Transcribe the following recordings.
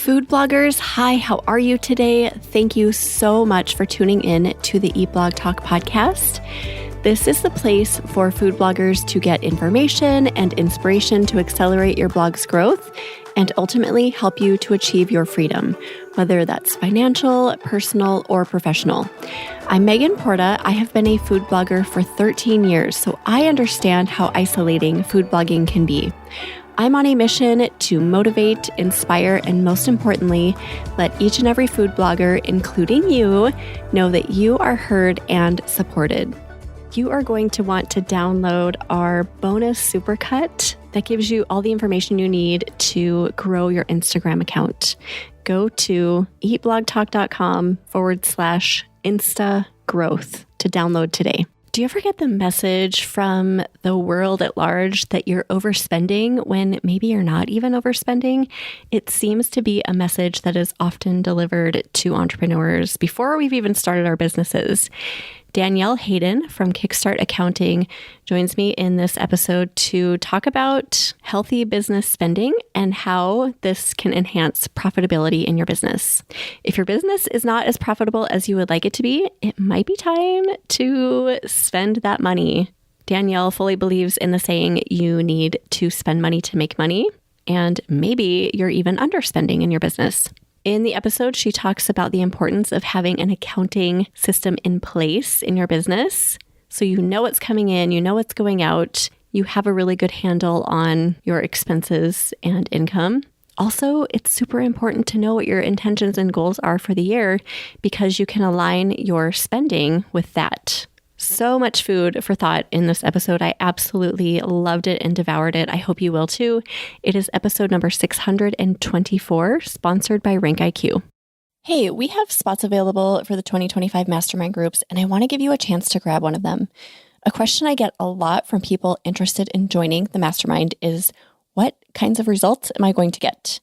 Food bloggers, hi, how are you today? Thank you so much for tuning in to the Eat Blog Talk podcast. This is the place for food bloggers to get information and inspiration to accelerate your blog's growth and ultimately help you to achieve your freedom, whether that's financial, personal, or professional. I'm Megan Porta. I have been a food blogger for 13 years, so I understand how isolating food blogging can be. I'm on a mission to motivate, inspire, and most importantly, let each and every food blogger, including you, know that you are heard and supported. You are going to want to download our bonus supercut that gives you all the information you need to grow your Instagram account. Go to eatblogtalk.com/Insta growth to download today. Do you ever get the message from the world at large that you're overspending when maybe you're not even overspending? It seems to be a message that is often delivered to entrepreneurs before we've even started our businesses. Danielle Hayden from Kickstart Accounting joins me in this episode to talk about healthy business spending and how this can enhance profitability in your business. If your business is not as profitable as you would like it to be, it might be time to spend that money. Danielle fully believes in the saying, you need to spend money to make money, and maybe you're even underspending in your business. In the episode, she talks about the importance of having an accounting system in place in your business. So you know what's coming in, you know what's going out, you have a really good handle on your expenses and income. Also, it's super important to know what your intentions and goals are for the year because you can align your spending with that. So much food for thought in this episode. I absolutely loved it and devoured it. I hope you will too. It is episode number 624, sponsored by RankIQ. Hey, we have spots available for the 2025 mastermind groups, and I want to give you a chance to grab one of them. A question I get a lot from people interested in joining the mastermind is, what kinds of results am I going to get?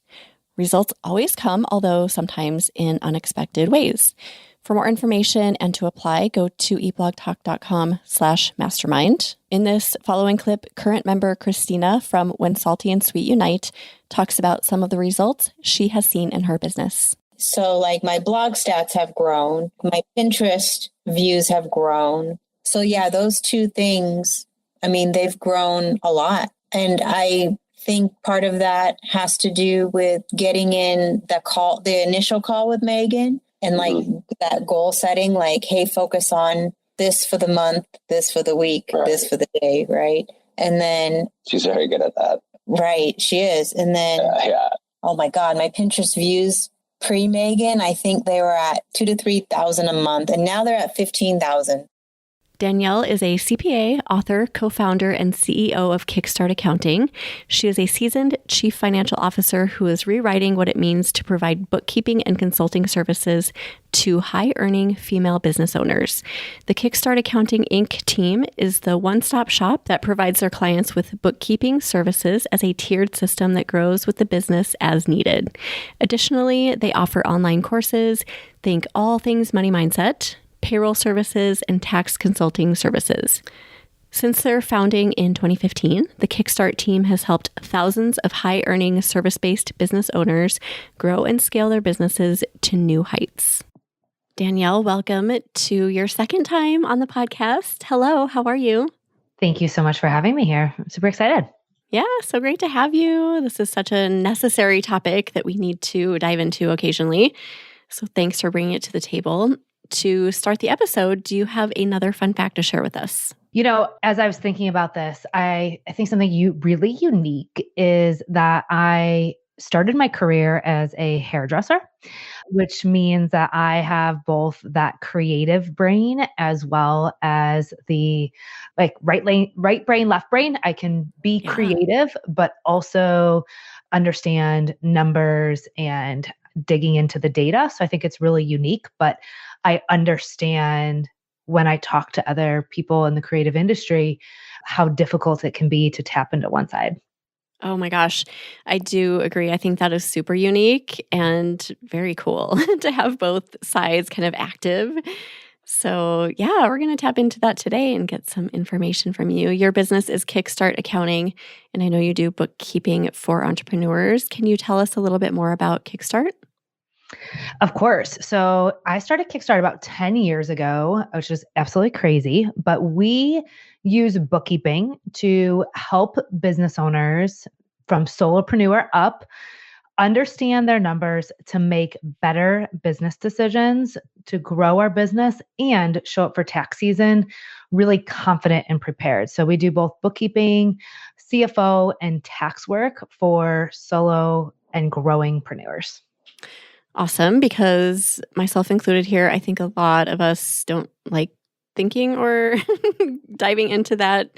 Results always come, although sometimes in unexpected ways. For more information and to apply, go to eatblogtalk.com/mastermind. In this following clip, current member Christina from When Salty and Sweet Unite talks about some of the results she has seen in her business. So like my blog stats have grown, my Pinterest views have grown. So yeah, those two things, they've grown a lot. And I think part of that has to do with getting in the initial call with Megan. And that goal setting, like, hey, focus on this for the month, this for the week, right, this for the day, right? And then she's very good at that. Right, she is. And then, oh my God, my Pinterest views pre-Megan, I think they were at 2,000 to 3,000 a month, and now they're at 15,000. Danielle is a CPA, author, co-founder, and CEO of Kickstart Accounting. She is a seasoned chief financial officer who is rewriting what it means to provide bookkeeping and consulting services to high-earning female business owners. The Kickstart Accounting Inc. team is the one-stop shop that provides their clients with bookkeeping services as a tiered system that grows with the business as needed. Additionally, they offer online courses, think all things money mindset, payroll services, and tax consulting services. Since their founding in 2015, the Kickstart team has helped thousands of high-earning service-based business owners grow and scale their businesses to new heights. Danielle, welcome to your second time on the podcast. Hello, how are you? Thank you so much for having me here. I'm super excited. Yeah, so great to have you. This is such a necessary topic that we need to dive into occasionally. So thanks for bringing it to the table. To start the episode, do you have another fun fact to share with us? You know, as I was thinking about this, I think something really unique is that I started my career as a hairdresser, which means that I have both that creative brain as well as the right brain, left brain. I can be creative, but also understand numbers and digging into the data. So I think it's really unique, but I understand when I talk to other people in the creative industry, how difficult it can be to tap into one side. Oh my gosh, I do agree. I think that is super unique and very cool to have both sides kind of active. So, yeah, we're going to tap into that today and get some information from you. Your business is Kickstart Accounting, and I know you do bookkeeping for entrepreneurs. Can you tell us a little bit more about Kickstart? Of course. So I started Kickstart about 10 years ago, which is absolutely crazy. But we use bookkeeping to help business owners from solopreneur up understand their numbers to make better business decisions, to grow our business and show up for tax season really confident and prepared. So we do both bookkeeping, CFO, and tax work for solo and growingpreneurs. Awesome, because myself included here, I think a lot of us don't like thinking or diving into that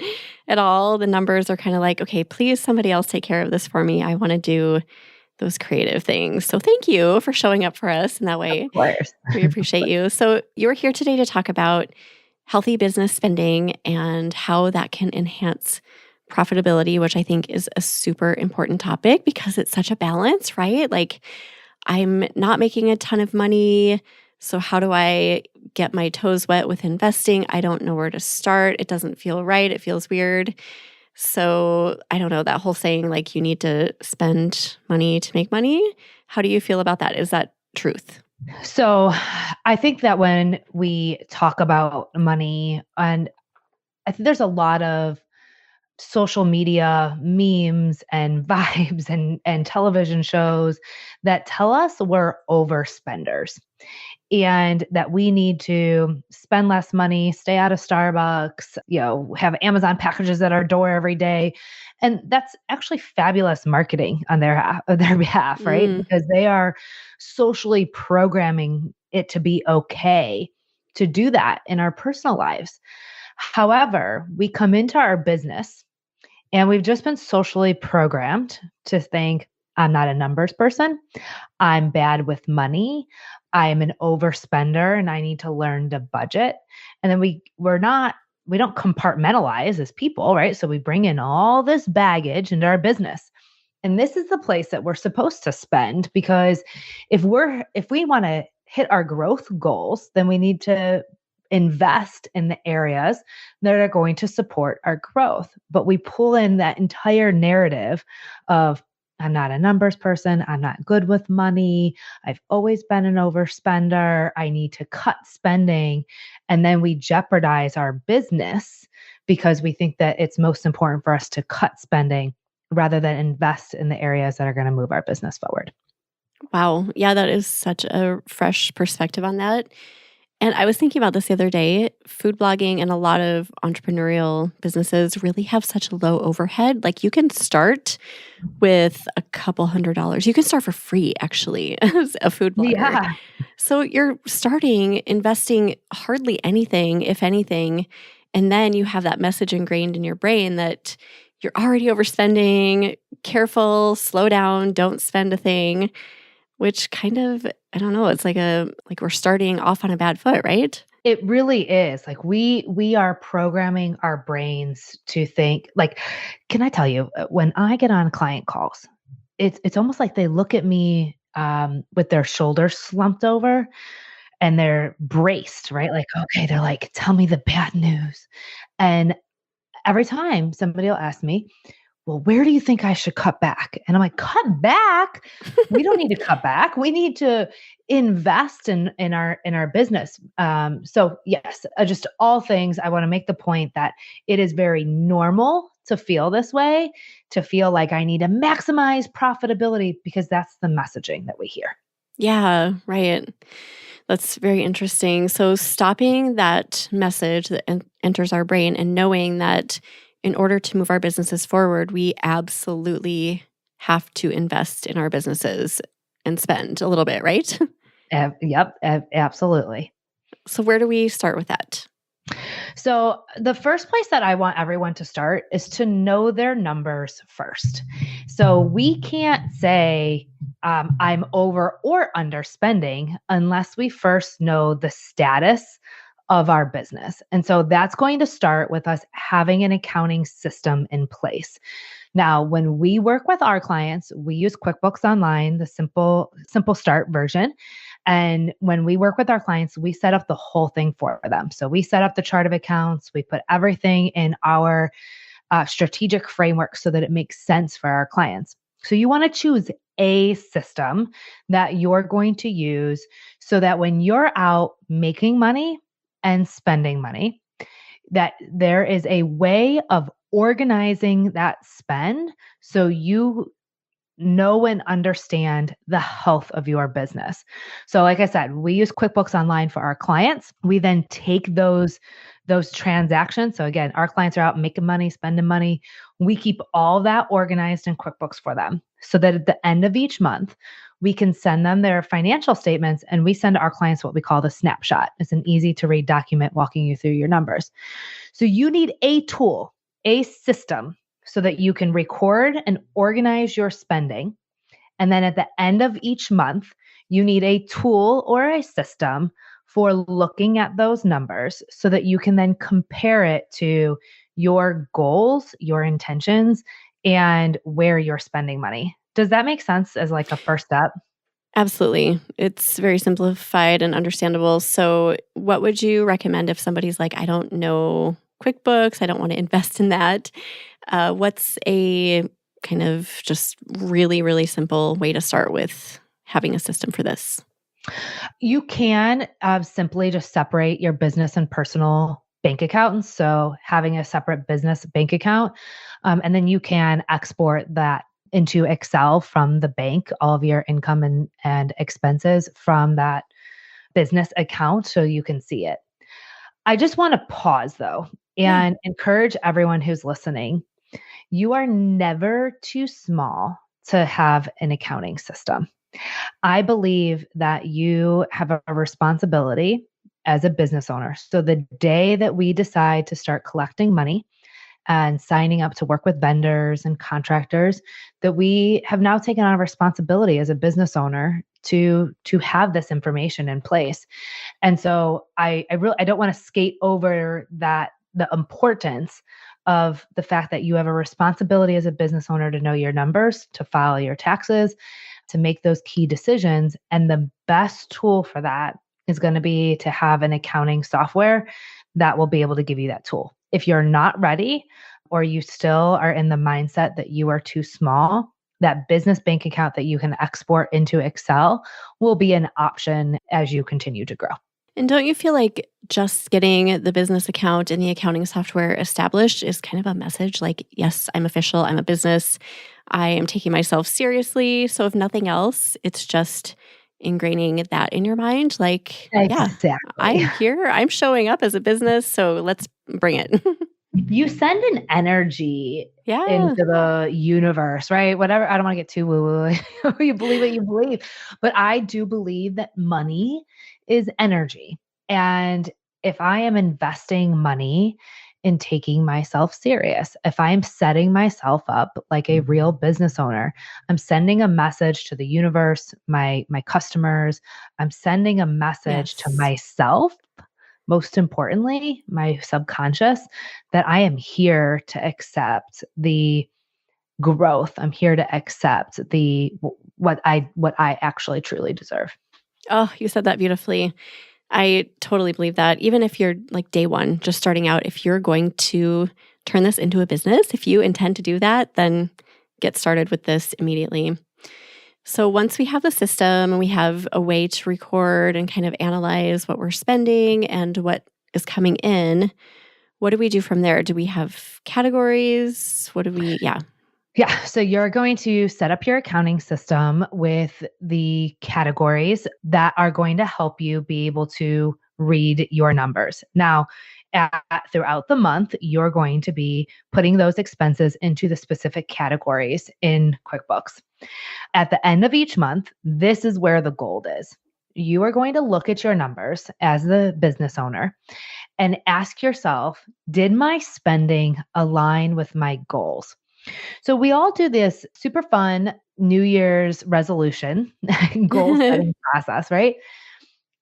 at all. The numbers are kind of like, okay, please somebody else take care of this for me. I want to do those creative things. So thank you for showing up for us in that way. Of course. We appreciate you. So you're here today to talk about healthy business spending and how that can enhance profitability, which I think is a super important topic because it's such a balance, right? Like, I'm not making a ton of money. So how do I get my toes wet with investing? I don't know where to start. It doesn't feel right. It feels weird. So I don't know, that whole saying, like, you need to spend money to make money. How do you feel about that? Is that truth? So I think that when we talk about money, and I think there's a lot of social media memes and vibes and television shows that tell us we're overspenders and that we need to spend less money, stay out of Starbucks, have Amazon packages at our door every day. And that's actually fabulous marketing on their behalf, right? Mm. Because they are socially programming it to be okay to do that in our personal lives. However, we come into our business and we've just been socially programmed to think, I'm not a numbers person. I'm bad with money. I am an overspender and I need to learn to budget. And then we don't compartmentalize as people, right? So we bring in all this baggage into our business. And this is the place that we're supposed to spend because if we want to hit our growth goals, then we need to invest in the areas that are going to support our growth. But we pull in that entire narrative of I'm not a numbers person. I'm not good with money. I've always been an overspender. I need to cut spending. And then we jeopardize our business because we think that it's most important for us to cut spending rather than invest in the areas that are going to move our business forward. Wow. Yeah, that is such a fresh perspective on that. And I was thinking about this the other day. Food blogging and a lot of entrepreneurial businesses really have such low overhead. Like, you can start with a couple $100s. You can start for free, actually, as a food blogger. Yeah. So you're starting investing hardly anything, if anything. And then you have that message ingrained in your brain that you're already overspending. Careful, slow down, don't spend a thing. Which kind of, I don't know, it's like we're starting off on a bad foot, right? It really is. Like we are programming our brains to think, like, can I tell you, when I get on client calls, it's almost like they look at me with their shoulders slumped over and they're braced, right? Like, okay, they're like, tell me the bad news. And every time somebody will ask me, well, where do you think I should cut back? And I'm like, cut back? We don't need to cut back. We need to invest in our business. So yes, just all things. I want to make the point that it is very normal to feel this way, to feel like I need to maximize profitability because that's the messaging that we hear. Yeah, right. That's very interesting. So stopping that message that enters our brain and knowing that in order to move our businesses forward, we absolutely have to invest in our businesses and spend a little bit, right? Yep, absolutely. So where do we start with that? So the first place that I want everyone to start is to know their numbers first. So we can't say I'm over or under spending unless we first know the status of our business. And so that's going to start with us having an accounting system in place. Now, when we work with our clients, we use QuickBooks Online, the simple start version. And when we work with our clients, we set up the whole thing for them. So we set up the chart of accounts, we put everything in our strategic framework so that it makes sense for our clients. So you want to choose a system that you're going to use so that when you're out making money and spending money, that there is a way of organizing that spend so you know and understand the health of your business. So like I said, we use QuickBooks Online for our clients. We then take those transactions. So again, our clients are out making money, spending money. We keep all that organized in QuickBooks for them so that at the end of each month, we can send them their financial statements and we send our clients what we call the snapshot. It's an easy to read document walking you through your numbers. So you need a tool, a system so that you can record and organize your spending. And then at the end of each month, you need a tool or a system for looking at those numbers so that you can then compare it to your goals, your intentions, and where you're spending money. Does that make sense as like a first step? Absolutely. It's very simplified and understandable. So, what would you recommend if somebody's like, I don't know QuickBooks, I don't want to invest in that? What's a kind of just really, really simple way to start with having a system for this? You can simply just separate your business and personal bank accounts. So having a separate business bank account, and then you can export that into Excel from the bank, all of your income and expenses from that business account so you can see it. I just want to pause though Yeah. and encourage everyone who's listening. You are never too small to have an accounting system. I believe that you have a responsibility as a business owner. So the day that we decide to start collecting money and signing up to work with vendors and contractors, that we have now taken on a responsibility as a business owner to have this information in place. And so I don't want to skate over that, the importance of the fact that you have a responsibility as a business owner to know your numbers, to file your taxes, to make those key decisions. And the best tool for that is going to be to have an accounting software that will be able to give you that tool. If you're not ready or you still are in the mindset that you are too small, that business bank account that you can export into Excel will be an option as you continue to grow. And don't you feel like just getting the business account and the accounting software established is kind of a message like, yes, I'm official, I'm a business, I am taking myself seriously. So if nothing else, it's just ingraining that in your mind. Like, yeah, Exactly. I'm here, I'm showing up as a business. So let's bring it. You send an energy Yeah. into the universe, right? Whatever. I don't want to get too woo woo. You believe what you believe. But I do believe that money is energy. And if I am investing money in taking myself serious, if I'm setting myself up like a real business owner, I'm sending a message to the universe, my customers, I'm sending a message to Yes. myself, most importantly, my subconscious, that I am here to accept the growth. I'm here to accept the what I actually truly deserve. Oh, you said that beautifully. I totally believe that. Even if you're like day one, just starting out, if you're going to turn this into a business, if you intend to do that, then get started with this immediately. So once we have the system and we have a way to record and kind of analyze what we're spending and what is coming in, what do we do from there? Do we have categories? What do we, yeah. Yeah. So you're going to set up your accounting system with the categories that are going to help you be able to read your numbers. Now, throughout the month, you're going to be putting those expenses into the specific categories in QuickBooks. At the end of each month, this is where the gold is. You are going to look at your numbers as the business owner and ask yourself, did my spending align with my goals? So we all do this super fun New Year's resolution goal setting process, right?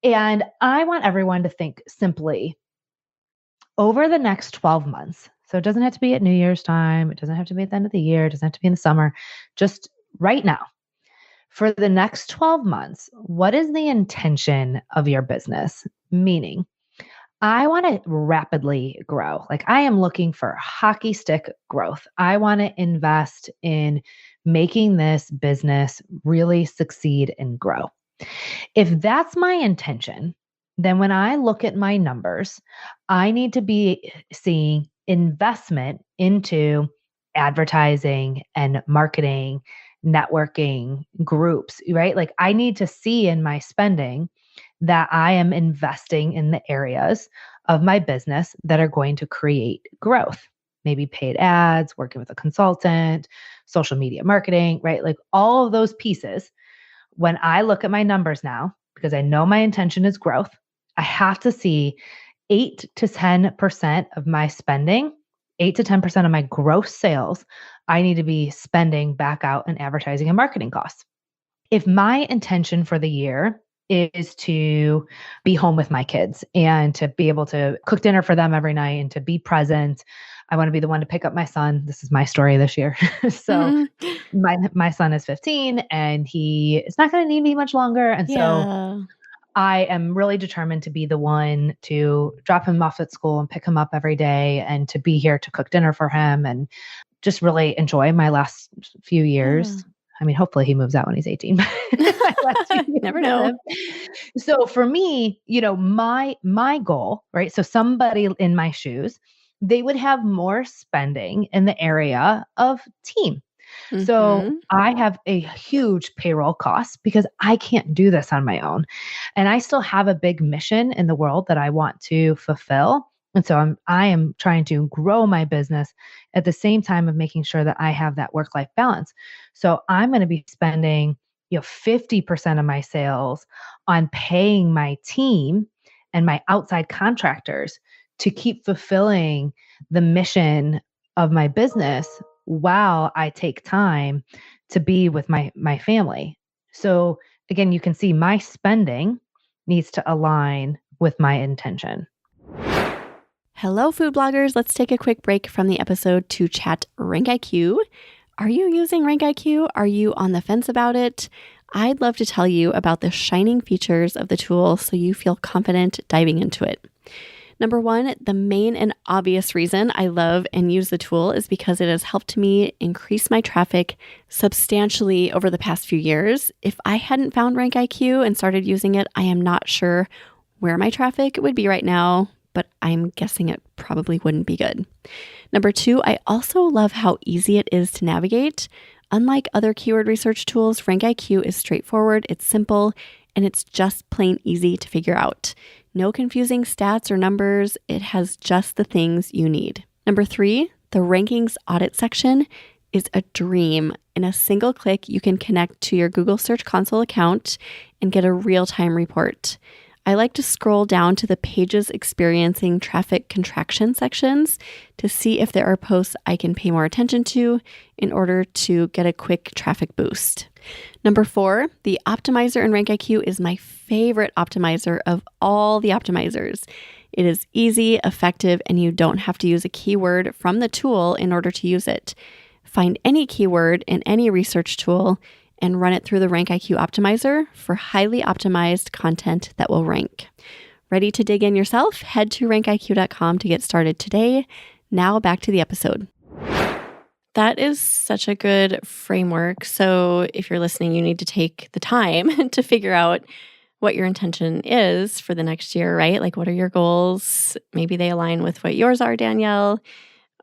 And I want everyone to think simply over the next 12 months. So it doesn't have to be at New Year's time. It doesn't have to be at the end of the year. It doesn't have to be in the summer. Just right now, for the next 12 months, what is the intention of your business? Meaning, I want to rapidly grow. Like I am looking for hockey stick growth. I want to invest in making this business really succeed and grow. If that's my intention, then when I look at my numbers, I need to be seeing investment into advertising and marketing, networking, groups, right? Like I need to see in my spending that I am investing in the areas of my business that are going to create growth. Maybe paid ads, working with a consultant, social media marketing, right? Like all of those pieces. When I look at my numbers now, because I know my intention is growth, I have to see 8 to 10% of my spending, 8 to 10% of my gross sales, I need to be spending back out in advertising and marketing costs. If my intention for the year is to be home with my kids and to be able to cook dinner for them every night and to be present, I want to be the one to pick up my son. This is my story this year. So my son is 15 and he is not going to need me much longer. And so Yeah. I am really determined to be the one to drop him off at school and pick him up every day and to be here to cook dinner for him and just really enjoy my last few years. Yeah. I mean, hopefully he moves out when he's 18. My last few years Never with know. him. So for me, my goal, right? So somebody in my shoes, they would have more spending in the area of team. So Mhm. I have a huge payroll cost because I can't do this on my own. And I still have a big mission in the world that I want to fulfill. And so I am trying to grow my business at the same time of making sure that I have that work-life balance. So I'm going to be spending, 50% of my sales on paying my team and my outside contractors to keep fulfilling the mission of my business while I take time to be with my family. So again, you can see my spending needs to align with my intention. Hello, food bloggers. Let's take a quick break from the episode to chat RankIQ. Are you using RankIQ? Are you on the fence about it? I'd love to tell you about the shining features of the tool so you feel confident diving into it. Number one, the main and obvious reason I love and use the tool is because it has helped me increase my traffic substantially over the past few years. If I hadn't found RankIQ and started using it, I am not sure where my traffic would be right now, but I'm guessing it probably wouldn't be good. Number two, I also love how easy it is to navigate. Unlike other keyword research tools, RankIQ is straightforward, it's simple, and it's just plain easy to figure out. No confusing stats or numbers. It has just the things you need. Number three, the rankings audit section is a dream. In a single click, you can connect to your Google Search Console account and get a real-time report. I like to scroll down to the pages experiencing traffic contraction sections to see if there are posts I can pay more attention to in order to get a quick traffic boost. Number four, the optimizer in RankIQ is my favorite optimizer of all the optimizers. It is easy, effective, and you don't have to use a keyword from the tool in order to use it. Find any keyword in any research tool and run it through the RankIQ optimizer for highly optimized content that will rank. Ready to dig in yourself? Head to rankiq.com to get started today. Now back to the episode. That is such a good framework. So if you're listening, you need to take the time to figure out what your intention is for the next year, right? Like, what are your goals? Maybe they align with what yours are, Danielle.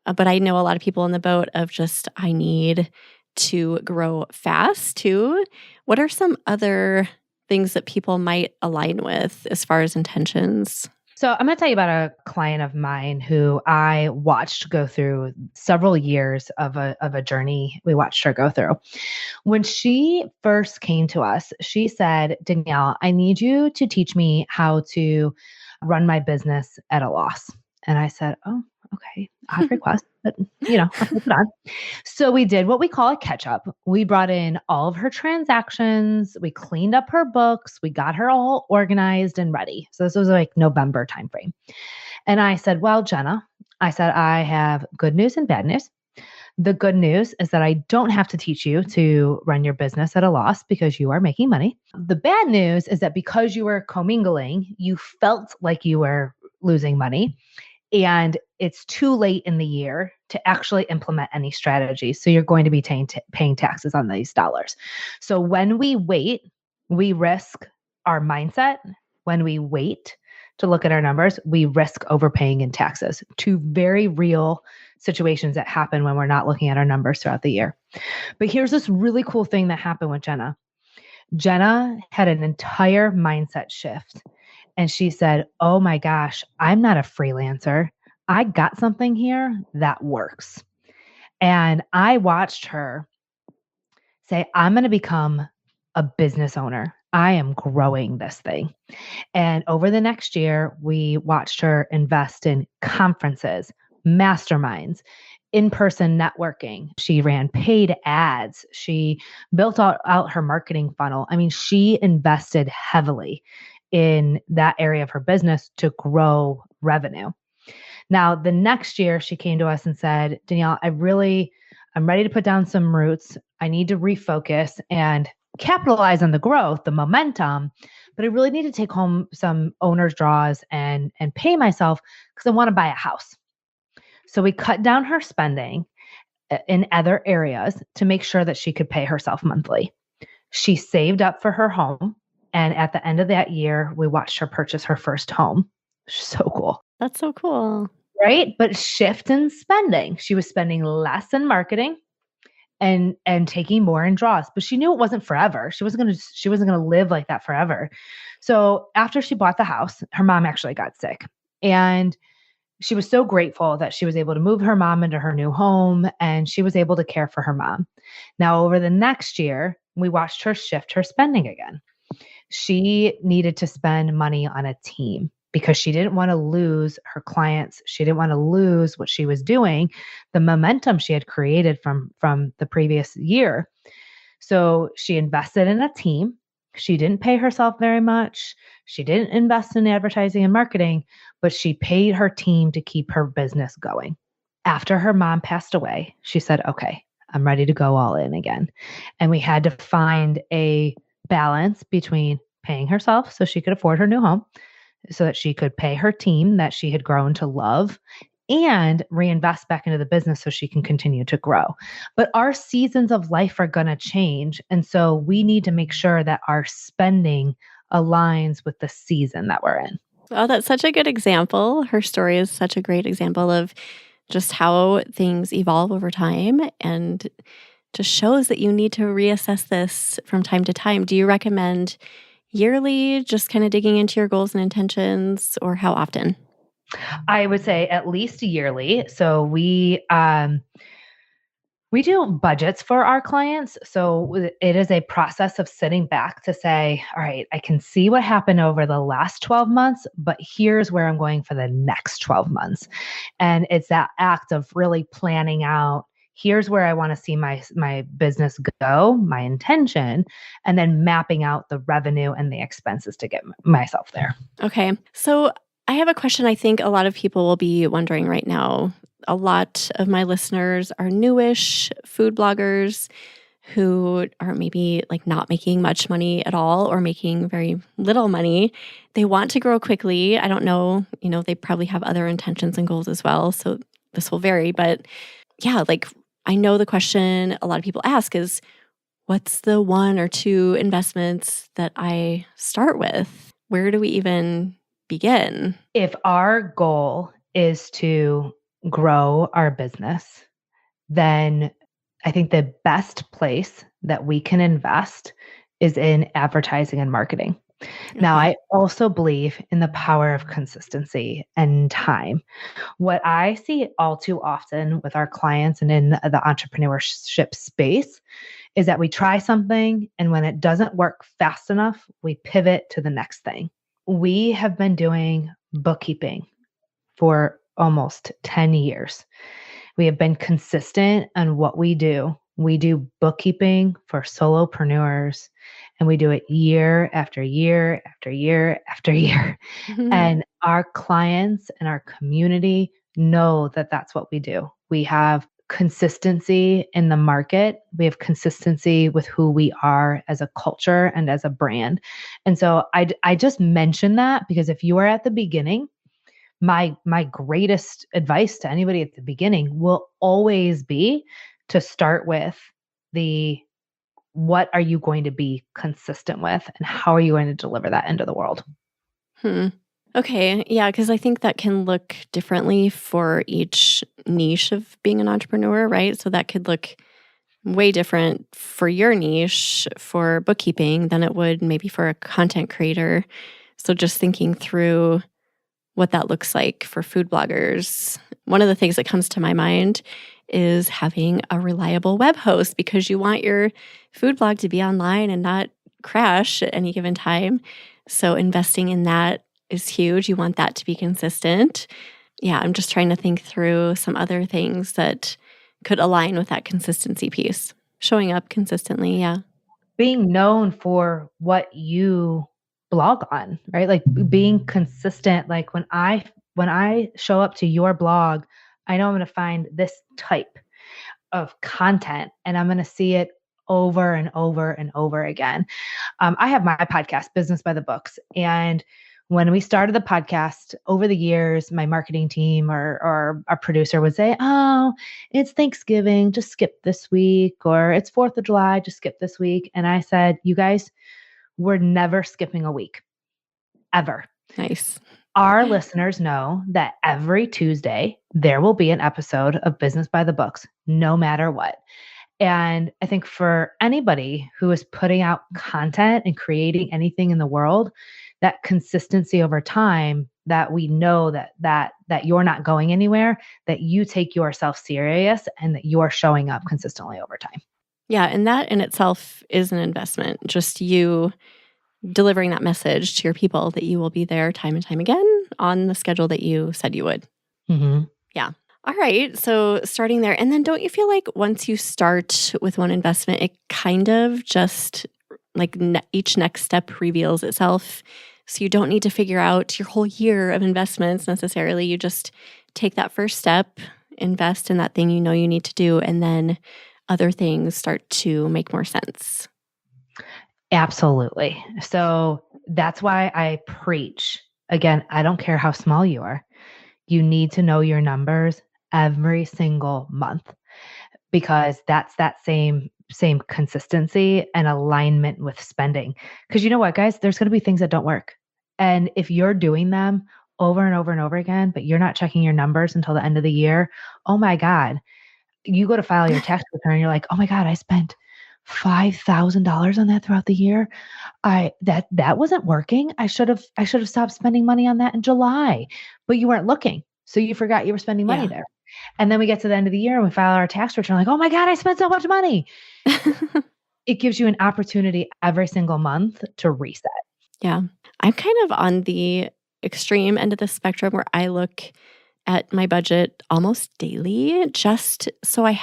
But I know a lot of people in the boat of just, I need to grow fast too. What are some other things that people might align with as far as intentions? So I'm going to tell you about a client of mine who I watched go through several years of a journey we watched her go through. When she first came to us, she said, Danielle, I need you to teach me how to run my business at a loss. And I said, oh, okay, odd request, but I'll put it on. So we did what we call a catch up. We brought in all of her transactions. We cleaned up her books. We got her all organized and ready. So this was like November timeframe. And I said, well, Jenna, I said, I have good news and bad news. The good news is that I don't have to teach you to run your business at a loss because you are making money. The bad news is that because you were commingling, you felt like you were losing money, and it's too late in the year to actually implement any strategy. So you're going to be paying taxes on these dollars. So when we wait, we risk our mindset. When we wait to look at our numbers, we risk overpaying in taxes. Two very real situations that happen when we're not looking at our numbers throughout the year. But here's this really cool thing that happened with Jenna. Jenna had an entire mindset shift. And she said, oh my gosh, I'm not a freelancer. I got something here that works. And I watched her say, I'm going to become a business owner. I am growing this thing. And over the next year, we watched her invest in conferences, masterminds, in-person networking. She ran paid ads. She built out her marketing funnel. I mean, she invested heavily in that area of her business to grow revenue. Now, the next year she came to us and said, Danielle, I'm ready to put down some roots. I need to refocus and capitalize on the growth, the momentum, but I really need to take home some owner's draws and pay myself because I want to buy a house. So we cut down her spending in other areas to make sure that she could pay herself monthly. She saved up for her home. And at the end of that year, we watched her purchase her first home. So cool. That's so cool. Right? But shift in spending. She was spending less in marketing and taking more in draws. But she knew it wasn't forever. She wasn't gonna live like that forever. So after she bought the house, her mom actually got sick. And she was so grateful that she was able to move her mom into her new home and she was able to care for her mom. Now, over the next year, we watched her shift her spending again. She needed to spend money on a team because she didn't want to lose her clients. She didn't want to lose what she was doing, the momentum she had created from the previous year. So she invested in a team. She didn't pay herself very much. She didn't invest in advertising and marketing, but she paid her team to keep her business going. After her mom passed away, she said, okay, I'm ready to go all in again. And we had to find a balance between paying herself so she could afford her new home, so that she could pay her team that she had grown to love, and reinvest back into the business so she can continue to grow. But our seasons of life are going to change. And so we need to make sure that our spending aligns with the season that we're in. Oh, that's such a good example. Her story is such a great example of just how things evolve over time and just shows that you need to reassess this from time to time. Do you recommend yearly, just kind of digging into your goals and intentions, or how often? I would say at least yearly. So we do budgets for our clients. So it is a process of sitting back to say, all right, I can see what happened over the last 12 months, but here's where I'm going for the next 12 months. And it's that act of really planning out, here's where I want to see my business go, my intention, and then mapping out the revenue and the expenses to get myself there. Okay. So I have a question I think a lot of people will be wondering right now. A lot of my listeners are newish food bloggers who are maybe like not making much money at all or making very little money. They want to grow quickly. I don't know, they probably have other intentions and goals as well. So this will vary. But yeah, like I know the question a lot of people ask is, what's the one or two investments that I start with? Where do we even begin? If our goal is to grow our business, then I think the best place that we can invest is in advertising and marketing. Okay. Now, I also believe in the power of consistency and time. What I see all too often with our clients and in the entrepreneurship space is that we try something, and when it doesn't work fast enough, we pivot to the next thing. We have been doing bookkeeping for almost 10 years. We have been consistent on what we do. We do bookkeeping for solopreneurs, and we do it year after year after year after year. Mm-hmm. And our clients and our community know that that's what we do. We have consistency in the market. We have consistency with who we are as a culture and as a brand. And so I just mention that because if you are at the beginning, my greatest advice to anybody at the beginning will always be to start with the what are you going to be consistent with and how are you going to deliver that into the world? Hmm. Okay. Yeah. Because I think that can look differently for each niche of being an entrepreneur, right? So that could look way different for your niche for bookkeeping than it would maybe for a content creator. So just thinking through what that looks like for food bloggers. One of the things that comes to my mind is having a reliable web host because you want your food blog to be online and not crash at any given time. So investing in that is huge. You want that to be consistent. Yeah, I'm just trying to think through some other things that could align with that consistency piece. Showing up consistently, yeah. Being known for what you blog on, right? Like being consistent. Like when I show up to your blog, I know I'm going to find this type of content and I'm going to see it over and over and over again. I have my podcast, Business by the Books. And when we started the podcast over the years, my marketing team or our producer would say, oh, it's Thanksgiving, just skip this week, or it's 4th of July, just skip this week. And I said, you guys, we're never skipping a week, ever. Nice. Our listeners know that every Tuesday, there will be an episode of Business by the Books, no matter what. And I think for anybody who is putting out content and creating anything in the world, that consistency over time, that we know that you're not going anywhere, that you take yourself serious and that you're showing up consistently over time. Yeah, and that in itself is an investment. Just you delivering that message to your people that you will be there time and time again on the schedule that you said you would. Mm-hmm. Yeah. All right. So starting there. And then don't you feel like once you start with one investment, it kind of just like each next step reveals itself? So you don't need to figure out your whole year of investments necessarily. You just take that first step, invest in that thing you know you need to do, and then other things start to make more sense. Absolutely. So that's why I preach. Again, I don't care how small you are. You need to know your numbers every single month because that's that same consistency and alignment with spending. Because you know what, guys, there's going to be things that don't work. And if you're doing them over and over and over again, but you're not checking your numbers until the end of the year, oh my God, you go to file your tax return, you're like, oh my God, I spent $5,000 on that throughout the year. That wasn't working. I should have stopped spending money on that in July, but you weren't looking. So you forgot you were spending money there. And then we get to the end of the year and we file our tax return like, oh my God, I spent so much money. It gives you an opportunity every single month to reset. Yeah. I'm kind of on the extreme end of the spectrum where I look at my budget almost daily just so I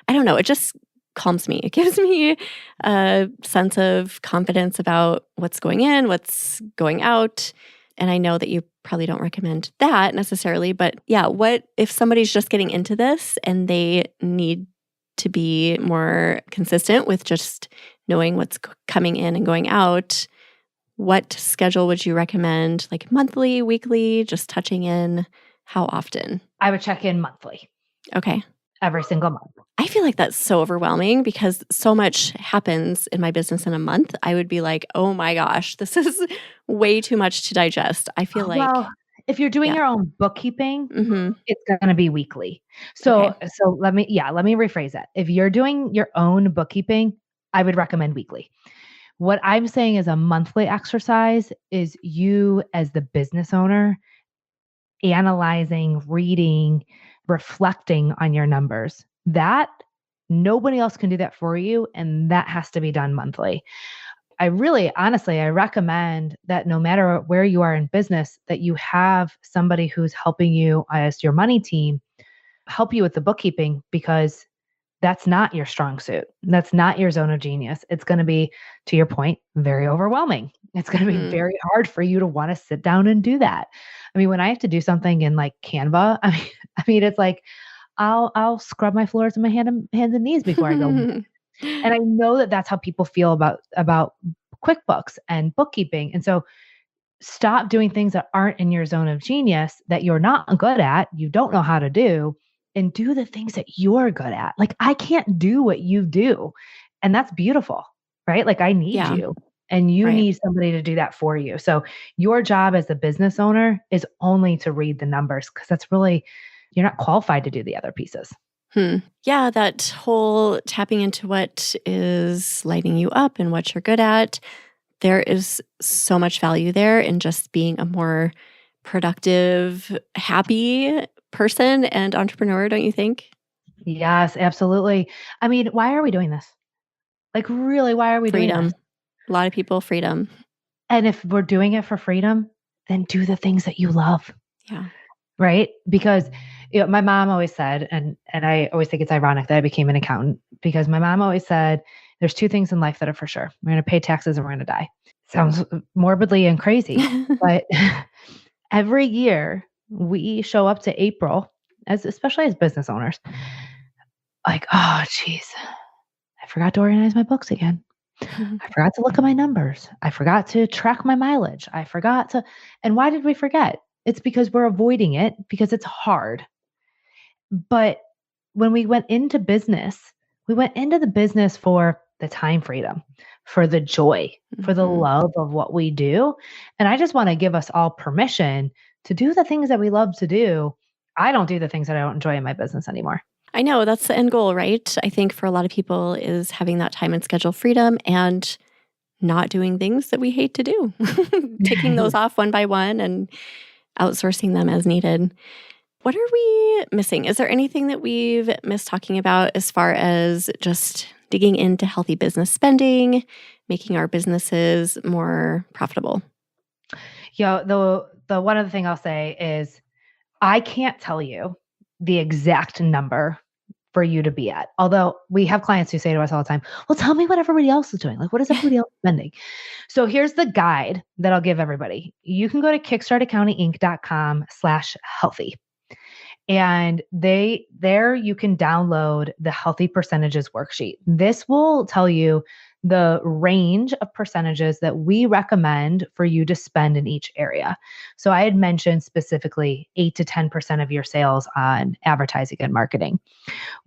don't know, it just calms me. It gives me a sense of confidence about what's going in, what's going out. And I know that you probably don't recommend that necessarily, but yeah, what if somebody's just getting into this and they need to be more consistent with just knowing what's coming in and going out? What schedule would you recommend? Like monthly, weekly, just touching in? How often? I would check in monthly. Okay. Every single month. I feel like that's so overwhelming because so much happens in my business in a month. I would be like, oh my gosh, this is way too much to digest. I feel like. Well, if you're doing your own bookkeeping, Mm-hmm. it's going to be weekly. So let me rephrase that. If you're doing your own bookkeeping, I would recommend weekly. What I'm saying is a monthly exercise is you as the business owner analyzing, reading, reflecting on your numbers. That nobody else can do that for you. And that has to be done monthly. I really, honestly, I recommend that no matter where you are in business, that you have somebody who's helping you as your money team help you with the bookkeeping because that's not your strong suit. That's not your zone of genius. It's going to be, to your point, very overwhelming. It's going to be very hard for you to want to sit down and do that. I mean, when I have to do something in like Canva, I mean, it's like I'll scrub my floors in my hands and knees before I go. And I know that that's how people feel about QuickBooks and bookkeeping. And so stop doing things that aren't in your zone of genius, that you're not good at, you don't know how to do, and do the things that you're good at. Like, I can't do what you do. And that's beautiful, right? Like, I need Yeah, you and you right. need somebody to do that for you. So your job as a business owner is only to read the numbers, because that's really, you're not qualified to do the other pieces. Yeah, that whole tapping into what is lighting you up and what you're good at. There is so much value there in just being a more productive, happy person and entrepreneur, don't you think? Yes, absolutely. I mean, why are we doing this? Like, really, why are we doing this? Freedom. A lot of people, freedom. And if we're doing it for freedom, then do the things that you love, Yeah. right? Because my mom always said, and I always think it's ironic that I became an accountant, because my mom always said, there's two things in life that are for sure. We're going to pay taxes and we're going to die. Sounds morbidly and crazy, but every year we show up to April, especially as business owners, like, oh, geez, I forgot to organize my books again. I forgot to look at my numbers. I forgot to track my mileage. I forgot to. And why did we forget? It's because we're avoiding it because it's hard. But when we went into the business for the time freedom, for the joy, for the Mhm. love of what we do. And I just want to give us all permission to do the things that we love to do. I don't do the things that I don't enjoy in my business anymore. I know that's the end goal, right? I think for a lot of people is having that time and schedule freedom and not doing things that we hate to do. Taking those off one by one and outsourcing them as needed. What are we missing? Is there anything that we've missed talking about as far as just digging into healthy business spending, making our businesses more profitable? The one other thing I'll say is, I can't tell you the exact number for you to be at. Although we have clients who say to us all the time, well, tell me what everybody else is doing. Like, what is everybody else spending? So here's the guide that I'll give everybody. You can go to kickstartaccountinginc.com/healthy. And there you can download the healthy percentages worksheet. This will tell you the range of percentages that we recommend for you to spend in each area. So I had mentioned specifically 8 to 10% of your sales on advertising and marketing.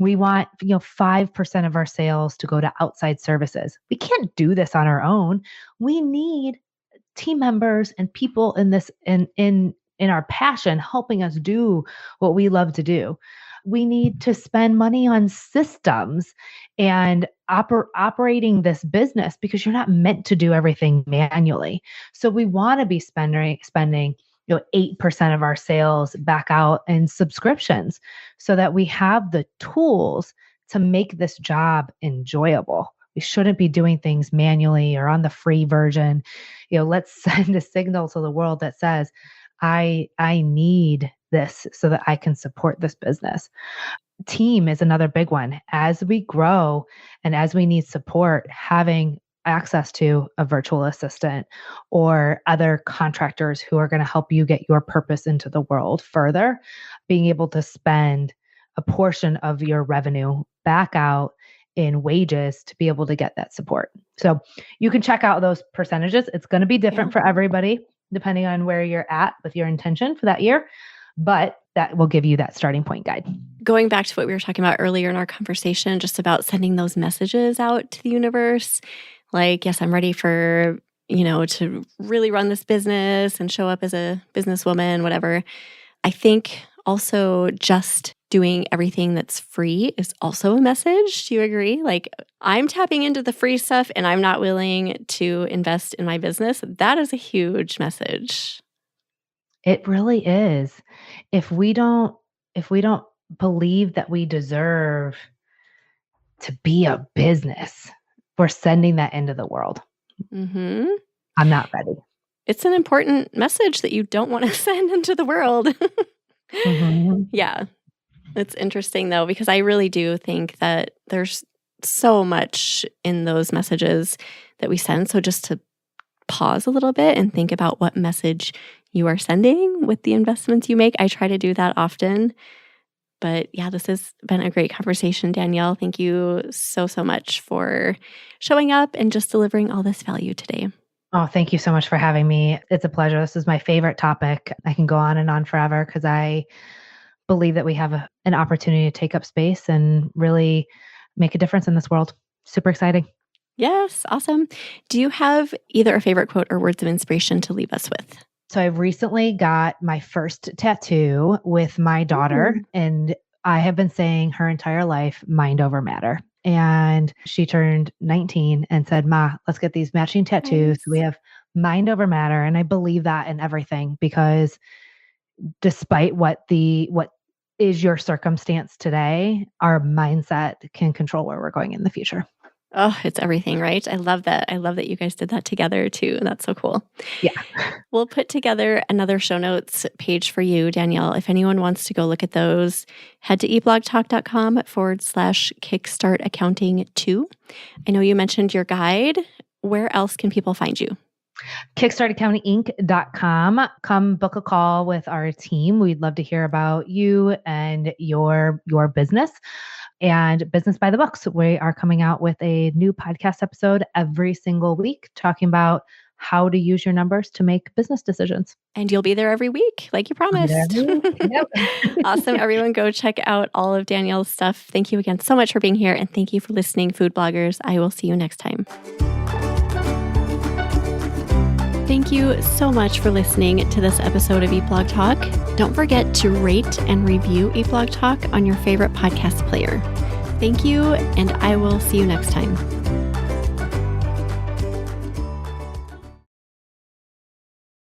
We want, 5% of our sales to go to outside services. We can't do this on our own. We need team members and people in this in our passion helping us do what we love to do. We need to spend money on systems and operating this business, because you're not meant to do everything manually. So we want to be spending 8% of our sales back out in subscriptions, so that we have the tools to make this job enjoyable. We shouldn't be doing things manually or on the free version. Let's send a signal to the world that says, I need this so that I can support this business. Team is another big one. As we grow and as we need support, having access to a virtual assistant or other contractors who are going to help you get your purpose into the world further, being able to spend a portion of your revenue back out in wages to be able to get that support. So you can check out those percentages. It's going to be different for everybody, depending on where you're at with your intention for that year, but that will give you that starting point guide. Going back to what we were talking about earlier in our conversation, just about sending those messages out to the universe, like, yes, I'm ready for, to really run this business and show up as a businesswoman, whatever. I think also just doing everything that's free is also a message. Do you agree? Like, I'm tapping into the free stuff and I'm not willing to invest in my business. That is a huge message. It really is. If we don't believe that we deserve to be a business, we're sending that into the world. Mm-hmm. I'm not ready. It's an important message that you don't want to send into the world. Mm-hmm. Yeah. It's interesting though, because I really do think that there's so much in those messages that we send. So just to pause a little bit and think about what message you are sending with the investments you make. I try to do that often. But yeah, this has been a great conversation, Danielle. Thank you so, so much for showing up and just delivering all this value today. Oh, thank you so much for having me. It's a pleasure. This is my favorite topic. I can go on and on forever because I believe that we have an opportunity to take up space and really make a difference in this world. Super exciting. Yes, awesome. Do you have either a favorite quote or words of inspiration to leave us with? So I recently got my first tattoo with my daughter, and I have been saying her entire life, mind over matter. And she turned 19 and said, "Ma, let's get these matching tattoos." Nice. We have mind over matter. And I believe that in everything because despite what is your circumstance today, our mindset can control where we're going in the future. Oh, it's everything, right? I love that. I love that you guys did that together too. That's so cool. Yeah. We'll put together another show notes page for you, Danielle. If anyone wants to go look at those, head to eblogtalk.com/Kickstart Accounting 2. I know you mentioned your guide. Where else can people find you? KickStartAccountingInc.com. Come book a call with our team. We'd love to hear about you and your business. And Business by the Books. We are coming out with a new podcast episode every single week talking about how to use your numbers to make business decisions. And you'll be there every week, like you promised. Yep. Awesome. Everyone go check out all of Danielle's stuff. Thank you again so much for being here. And thank you for listening, food bloggers. I will see you next time. Thank you so much for listening to this episode of Eat Blog Talk. Don't forget to rate and review Eat Blog Talk on your favorite podcast player. Thank you, and I will see you next time.